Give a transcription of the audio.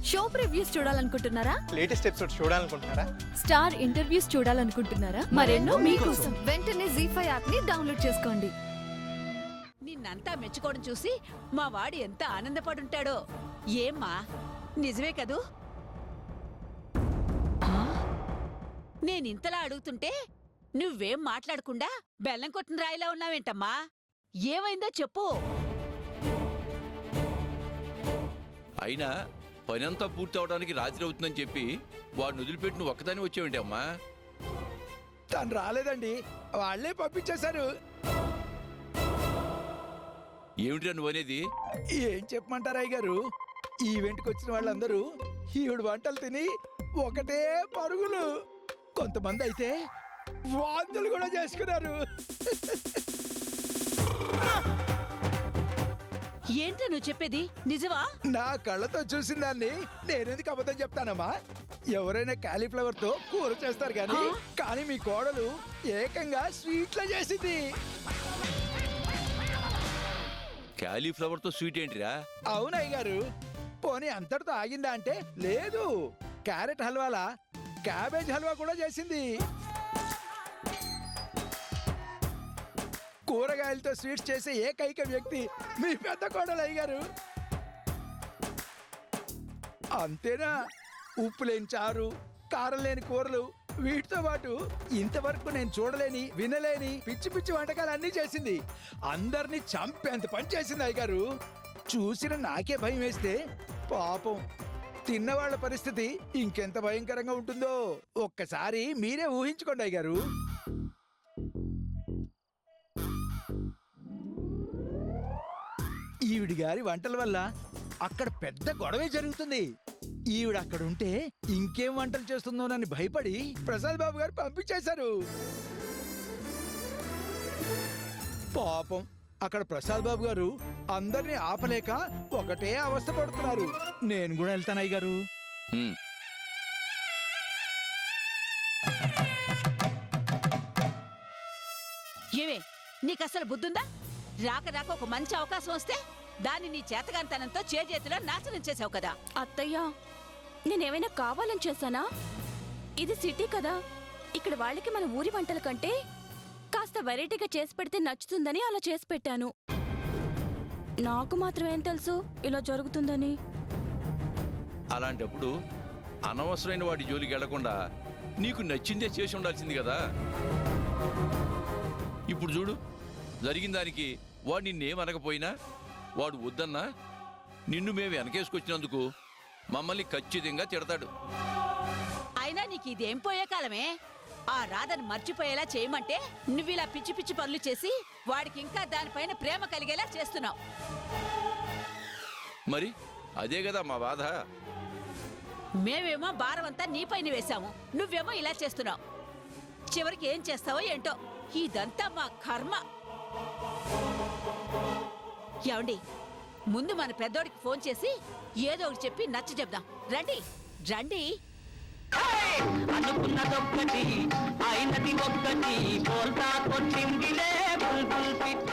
Show previews చూడాలనుకుంటున్నారా? Latest episode చూడాలనుకుంటున్నారా? Star interviews చూడాలనుకుంటున్నారా? మరెన్నో మీకోసం వెంటనే ZEE5 యాప్ ని డౌన్లోడ్ చేసుకోండి. నిన్నంతా మెచ్చుకోవడం చూసి మా వాడు ఎంత ఆనందపడుంటాడో. ఏమ్మా నిజమే కదూ? నేనింతలా అడుగుతుంటే నువ్వేం మాట్లాడకుండా బెల్లం కొట్టిన రాయిలా ఉన్నావేంటమ్మా? ఏమైందో చెప్పు. అయినా పనంతా పూర్తి అవడానికి రాత్రి అవుతుందని చెప్పి వాడిని వదిలిపెట్టి నువ్వు ఒక్కదాని వచ్చావేంటి అమ్మా? తను రాలేదండి, వాళ్ళే పంపించేశారు. ఏమిటిరా నువ్వు అనేది? ఏం చెప్పమంటారు అయ్య గారు, ఈవెంట్కి వచ్చిన వాళ్ళందరూ ఈవిడ వంటలు తిని ఒకటే పరుగులు. కొంతమంది అయితే వాంతులు కూడా చేసుకున్నారు. ఏంటో నువ్వు చెప్పేది నిజమా? నా కళ్ళతో చూసిన దాన్ని నేనెందుకు అబద్ధం చెప్తానమ్మా? ఎవరైనా కాలీఫ్లవర్ తో కూర చేస్తారు కానీ మీ కోడలు ఏకంగా స్వీట్లా చేసింది. క్యాలీఫ్లవర్ తో స్వీట్ ఏంటిరా? అవునయ్య గారు, పోనీ అంతటితో ఆగిందా అంటే లేదు, క్యారెట్ హల్వాలా క్యాబేజ్ హల్వా కూడా చేసింది. కూరగాయలతో స్వీట్స్ చేసే ఏకైక వ్యక్తి మీ పెద్ద కోడలు అయ్య గారు. అంతేనా, ఉప్పు లేని చారు, కారం లేని కూరలు, వీటితో పాటు ఇంతవరకు నేను చూడలేని వినలేని పిచ్చి పిచ్చి వంటకాలు అన్నీ చేసింది. అందరినీ చంపేంత పని చేసింది అయ్య గారు. చూసిన నాకే భయం వేస్తే పాపం తిన్నవాళ్ల పరిస్థితి ఇంకెంత భయంకరంగా ఉంటుందో ఒక్కసారి మీరే ఊహించుకోండి అయ్య గారు. ఈవిడ గారి వంటల వల్ల అక్కడ పెద్ద గొడవే జరుగుతుంది. ఈవిడ అక్కడ ఉంటే ఇంకేం వంటలు చేస్తుందోనని భయపడి ప్రసాద్ బాబు గారు పంపించేశారు. పాపం అక్కడ ప్రసాద్ బాబు గారు అందరినీ ఆపలేక ఒకటే అవస్థ పడుతున్నారు. నేను కూడా వెళ్తాను అయ్య గారు. ఏమే నీకసలు బుద్ధుందా? రాక రాక ఒక మంచి అవకాశం వస్తే దాన్ని నీ చేతగానితనంతో చేతిలో నాశనం చేసావు కదా. అత్తయ్య, నేనేమైనా కావాలని చేశానా? ఇది సిటీ కదా, ఇక్కడ వాళ్ళకి మన ఊరి వంటల కంటే కాస్త వెరైటీగా చేసి పెడితే నచ్చుతుందని అలా చేసి పెట్టాను. నాకు మాత్రం ఏం తెలుసు ఇలా జరుగుతుందని. అలాంటప్పుడు అనవసరమైన వాడి జోలికి వెళ్లకుండా నీకు నచ్చిందే చేసి ఉండాల్సింది కదా. ఇప్పుడు చూడు, జరిగిన దానికి వాడు నిన్నేమనకపోయినా, వాడు వద్దన్నా నిన్ను మేము వెనకేసుకొచ్చినందుకు మమ్మల్ని ఖచ్చితంగా తిడతాడు. అయినా నీకు ఇదేం పోయే కాలమే? ఆ రాధని మర్చిపోయేలా చేయమంటే నువ్విలా పిచ్చి పిచ్చి పనులు చేసి వాడికి ఇంకా దానిపైన ప్రేమ కలిగేలా చేస్తున్నావు. మరి అదే కదా మా బాధ. మేమేమో భారమంతా నీపైన వేశాము, నువ్వేమో ఇలా చేస్తున్నావు. చివరికి ఏం చేస్తావో ఏంటో, ఇదంతా మా కర్మ. ఏమండి, ముందు మన పెద్దోడికి ఫోన్ చేసి ఏదో ఒకటి చెప్పి నచ్చ చెప్దాం. రండి రండి. అనుకున్నదొక్కటి అయినది ఒక్కటి, బోల్తా కొట్టిందిలే బుల్బుల్ పిట్ట.